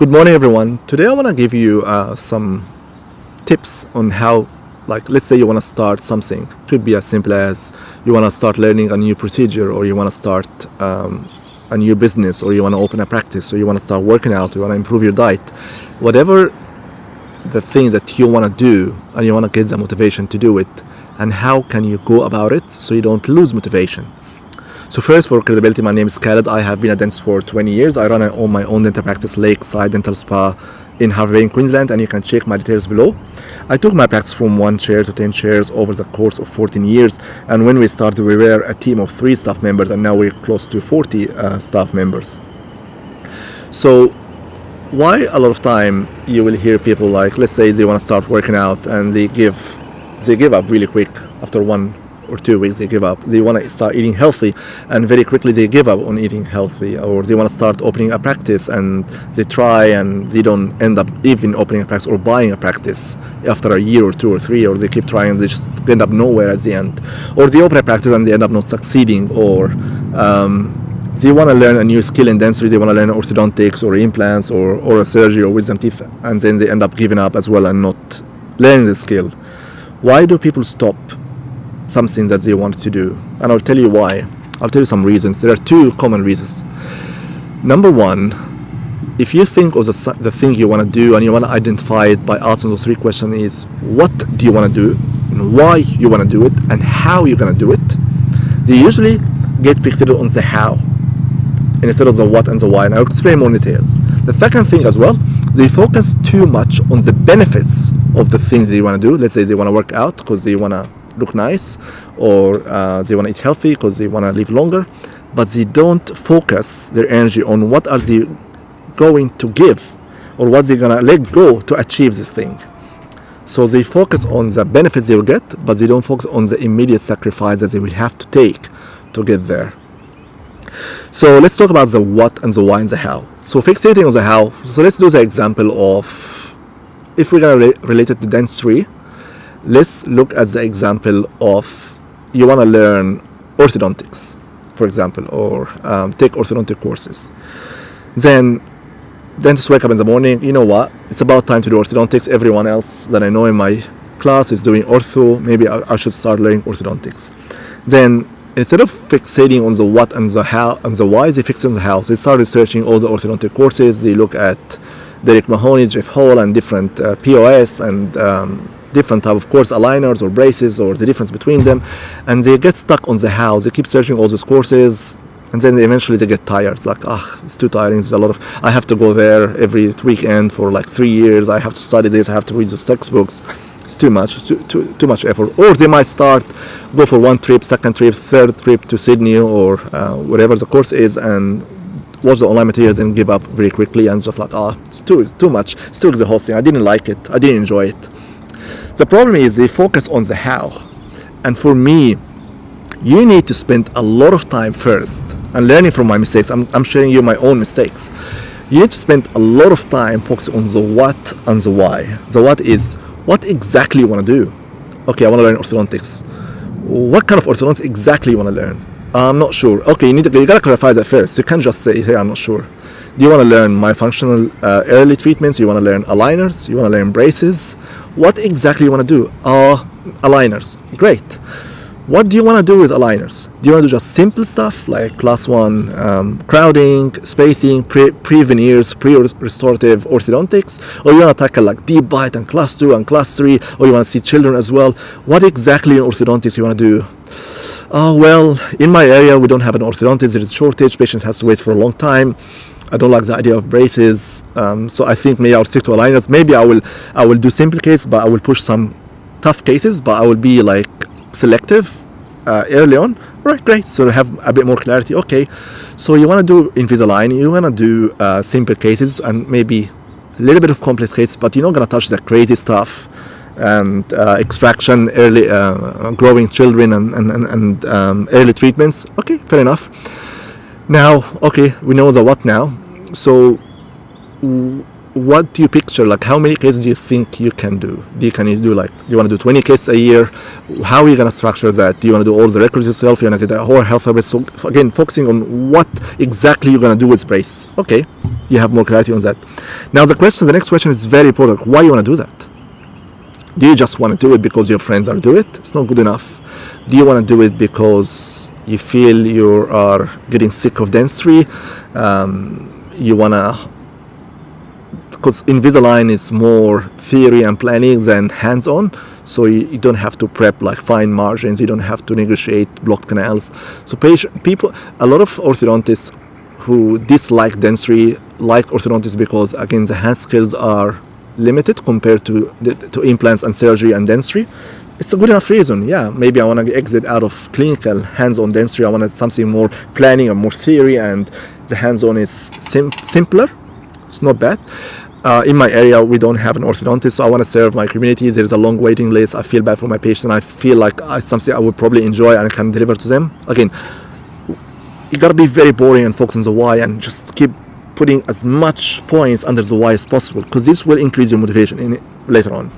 Good morning, everyone. Today I want to give you some tips on how, like, let's say you want to start something. Could be as simple as you want to start learning a new procedure, or you want to start a new business, or you want to open a practice, or you want to start working out, or you want to improve your diet. Whatever the thing that you want to do, and you want to get the motivation to do it, and how can you go about it so you don't lose motivation. So first, for credibility, my name is Khaled. I have been a dentist for 20 years. I run my own dental practice, Lakeside Dental Spa in Harvey Bay, Queensland, and you can check my details below. I took my practice from 1 chair to 10 chairs over the course of 14 years. And when we started, we were a team of 3 staff members, and now we're close to 40 staff members. So why a lot of time you will hear people, like, let's say they want to start working out and they give up really quick. After 1 or 2 weeks they give up. They want to start eating healthy, and very quickly they give up on eating healthy. Or they want to start opening a practice and they try and they don't end up even opening a practice or buying a practice after a year or 2 or 3, or they keep trying, they just end up nowhere at the end. Or they open a practice and they end up not succeeding. Or they want to learn a new skill in dentistry, they want to learn orthodontics or implants or a surgery or wisdom teeth, and then they end up giving up as well and not learning the skill. Why do people stop something that they want to do? And I'll tell you why. I'll tell you some reasons. There are 2 common reasons. Number 1, if you think of the thing you want to do and you want to identify it by asking those 3 questions, is what do you want to do, and why you want to do it, and how you're going to do it. They usually get fixated on the how instead of the what and the why, and I'll explain more details. The second thing as well, they focus too much on the benefits of the things they want to do. Let's say they want to work out because they want to look nice, or they want to eat healthy because they want to live longer, but they don't focus their energy on what are they going to give or what they're gonna let go to achieve this thing. So they focus on the benefits they will get, but they don't focus on the immediate sacrifice that they will have to take to get there. So let's talk about the what and the why and the how. So fixating on the how, so let's do the example of, if we're gonna relate it to dentistry, let's look at the example of you want to learn orthodontics, for example, or take orthodontic courses. Then dentists wake up in the morning, you know what, it's about time to do orthodontics. Everyone else that I know in my class is doing ortho, maybe I should start learning orthodontics. Then instead of fixating on the what and the how and the why, they fix on the how. So they start researching all the orthodontic courses. They look at Derek Mahoney's, Jeff Hall, and different POS and different type of course aligners or braces, or the difference between them, and they get stuck on the how. They keep searching all those courses, and then eventually they get tired. It's like, it's too tiring. It's a lot of, I have to go there every weekend for like 3 years. I have to study this. I have to read those textbooks. It's too much. Too much effort. Or they might go for 1 trip, 2nd trip, 3rd trip to Sydney or whatever the course is, and watch the online materials and give up very quickly, and just like, it's too much. It's too exhausting. I didn't like it. I didn't enjoy it. The problem is they focus on the how. And for me, you need to spend a lot of time first, and learning from my mistakes. I'm sharing you my own mistakes. You need to spend a lot of time focusing on the what and the why. The what is, what exactly you want to do. Okay, I want to learn orthodontics. What kind of orthodontics exactly you want to learn? I'm not sure. Okay, you gotta clarify that first. You can't just say, hey, I'm not sure. Do you want to learn myofunctional early treatments? You want to learn aligners? You want to learn braces? What exactly you want to do? Aligners. Great. What do you want to do with aligners? Do you want to do just simple stuff like class 1 crowding, spacing, pre-veneers, pre-restorative orthodontics? Or you want to tackle like deep bite and class 2 and class 3? Or you want to see children as well? What exactly in orthodontics you want to do? Well, in my area we don't have an orthodontist. There is a shortage. Patients have to wait for a long time. I don't like the idea of braces, so I think maybe I'll stick to aligners. Maybe I will do simple cases, but I will push some tough cases, but I will be like selective early on. Right, great. So to have a bit more clarity. Okay, so you want to do Invisalign, you want to do simple cases and maybe a little bit of complex cases, but you're not going to touch the crazy stuff and extraction, early growing children and early treatments. Okay, fair enough. Now, okay, we know the what now. So what do you picture? Like, how many cases do you think you can do? Can you do, like, you want to do 20 cases a year? How are you going to structure that? Do you want to do all the records yourself? You want to get a whole health service? So again, focusing on what exactly you're going to do with brace. Okay, you have more clarity on that. Now the next question is very important. Why you want to do that? Do you just want to do it because your friends are doing it? It's not good enough. Do you want to do it because you feel you are getting sick of dentistry? You want to, because Invisalign is more theory and planning than hands-on, so you don't have to prep like fine margins, you don't have to negotiate blocked canals. So people, a lot of orthodontists who dislike dentistry like orthodontics because, again, the hand skills are limited compared to implants and surgery and dentistry. It's a good enough reason. Yeah, maybe I want to exit out of clinical hands-on dentistry. I wanted something more planning and more theory, and the hands-on is simpler. It's not bad. In my area, we don't have an orthodontist, so I want to serve my community. There's a long waiting list. I feel bad for my patients. I feel like it's something I would probably enjoy and can deliver to them. Again, you gotta be very boring and focus on the why, and just keep putting as much points under the why as possible, because this will increase your motivation later on.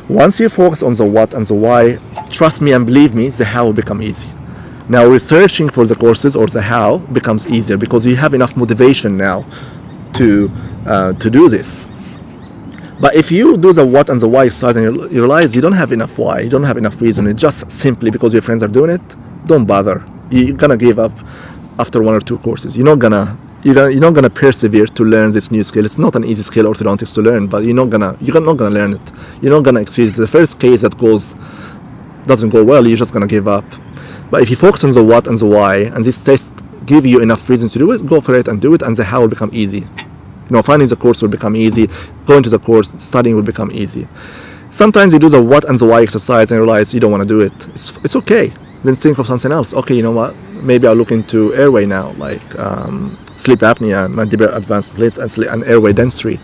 Once you focus on the what and the why, trust me and believe me, the how will become easy. Now, researching for the courses or the how becomes easier because you have enough motivation now to do this. But if you do the what and the why side and you realize you don't have enough why, you don't have enough reason, it's just simply because your friends are doing it, don't bother. You're gonna give up after 1 or 2 courses. You're not gonna persevere to learn this new skill. It's not an easy skill, orthodontics, to learn, but you're not gonna learn it. You're not gonna exceed it. The first case that doesn't go well, you're just gonna give up. But if you focus on the what and the why, and this test give you enough reason to do it, go for it and do it, and the how will become easy. Finding the course will become easy. Going to the course, studying will become easy. Sometimes you do the what and the why exercise and realize you don't want to do it. It's okay. Then think of something else. Okay, you know what? Maybe I'll look into airway now, like sleep apnea, mandibular advanced plates, and airway dentistry.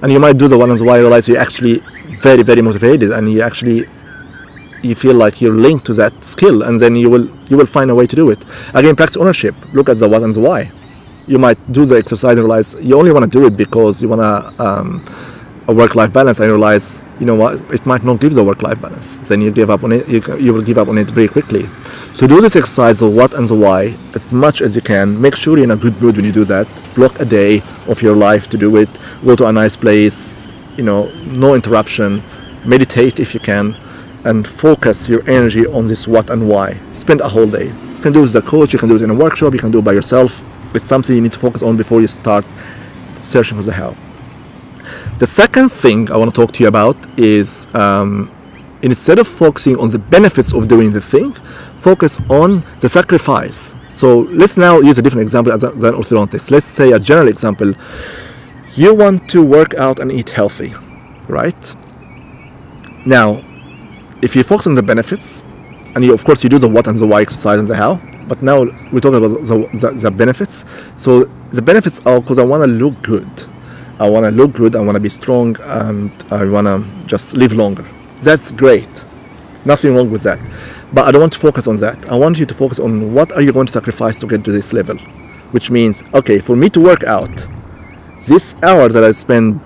And you might do the what and the why, realize you're actually very, very motivated, and you feel like you're linked to that skill, and then you will find a way to do it. Again, practice ownership. Look at the what and the why. You might do the exercise and realize you only want to do it because you want a work-life balance, and realize, you know what, it might not give the work-life balance. Then you give up on it. You will give up on it very quickly. So do this exercise, the what and the why, as much as you can. Make sure you're in a good mood when you do that. Block a day of your life to do it. Go to a nice place, no interruption. Meditate if you can, and focus your energy on this what and why. Spend a whole day. You can do it with a coach, you can do it in a workshop, you can do it by yourself. It's something you need to focus on before you start searching for the how. The second thing I want to talk to you about is instead of focusing on the benefits of doing the thing, focus on the sacrifice. So let's now use a different example than orthodontics. Let's say a general example. You want to work out and eat healthy, right? Now, if you focus on the benefits, and of course you do the what and the why exercise and the how, but now we're talking about the benefits. So the benefits are because I want to look good. I want to be strong, and I want to just live longer. That's great. Nothing wrong with that. But I don't want to focus on that. I want you to focus on what are you going to sacrifice to get to this level. Which means, okay, for me to work out, this hour that I spend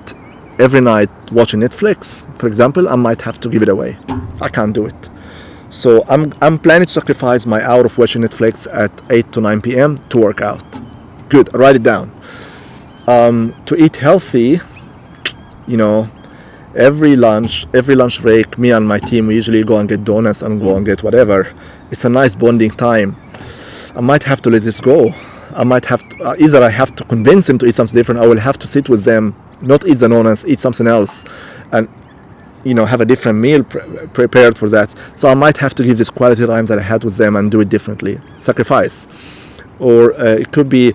every night watching Netflix, for example, I might have to give it away. I can't do it. So I'm planning to sacrifice my hour of watching Netflix at 8 to 9 p.m. to work out. Good, write it down. To eat healthy, every lunch break, me and my team, we usually go and get donuts and go and get whatever. It's a nice bonding time. I might have to let this go. I might have to, either I have to convince them to eat something different, I will have to sit with them, not eat the donuts, eat something else, and have a different meal prepared for that. So I might have to give this quality time that I had with them and do it differently. Sacrifice. Or it could be,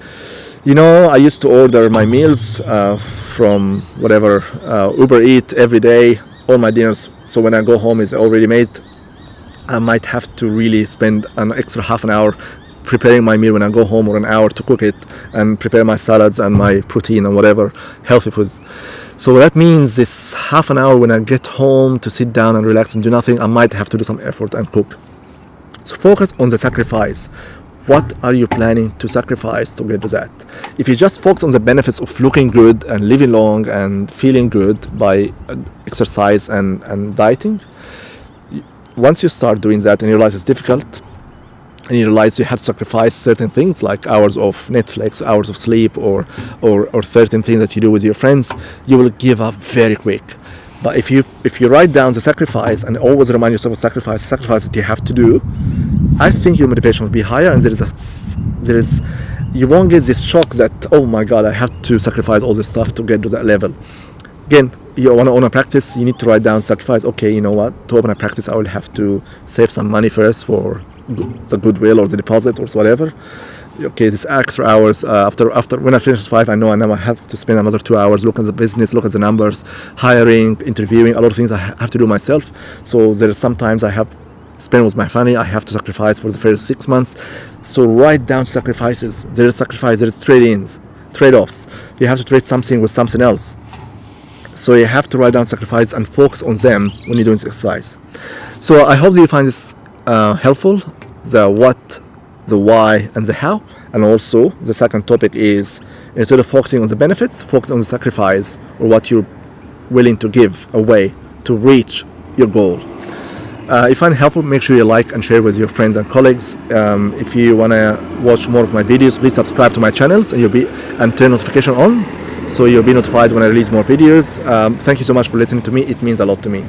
I used to order my meals from whatever, Uber Eat every day, all my dinners. So when I go home, it's already made. I might have to really spend an extra half an hour preparing my meal when I go home, or an hour to cook it and prepare my salads and my protein and whatever healthy foods. So that means this half an hour when I get home to sit down and relax and do nothing, I might have to do some effort and cook. So focus on the sacrifice. What are you planning to sacrifice to get to that? If you just focus on the benefits of looking good and living long and feeling good by exercise and dieting, once you start doing that and you realize it's difficult, and you realize you had to sacrifice certain things like hours of Netflix, hours of sleep, or certain things that you do with your friends, you will give up very quick. But if you write down the sacrifice and always remind yourself of sacrifice that you have to do, I think your motivation will be higher, and you won't get this shock that, oh my god, I have to sacrifice all this stuff to get to that level. Again, you want to own a practice, you need to write down sacrifice. Okay, you know what, to open a practice I will have to save some money first for the goodwill or the deposit or whatever. Okay, this extra hours, after when I finish 5, I know I have to spend another 2 hours, look at the business, look at the numbers, hiring, interviewing, a lot of things I have to do myself. So there are sometimes I have spend with my family, I have to sacrifice for the first 6 months. So write down sacrifices. There is sacrifice, there is trade-ins, trade-offs. You have to trade something with something else. So you have to write down sacrifice and focus on them when you're doing this exercise. So I hope that you find this helpful, the what, the why, and the how. And also the second topic is, instead of focusing on the benefits, focus on the sacrifice, or what you're willing to give away to reach your goal. If you find it helpful, make sure you like and share with your friends and colleagues. If you want to watch more of my videos, please subscribe to my channels, and turn notification on, so you'll be notified when I release more videos. Thank you so much for listening to me. It means a lot to me.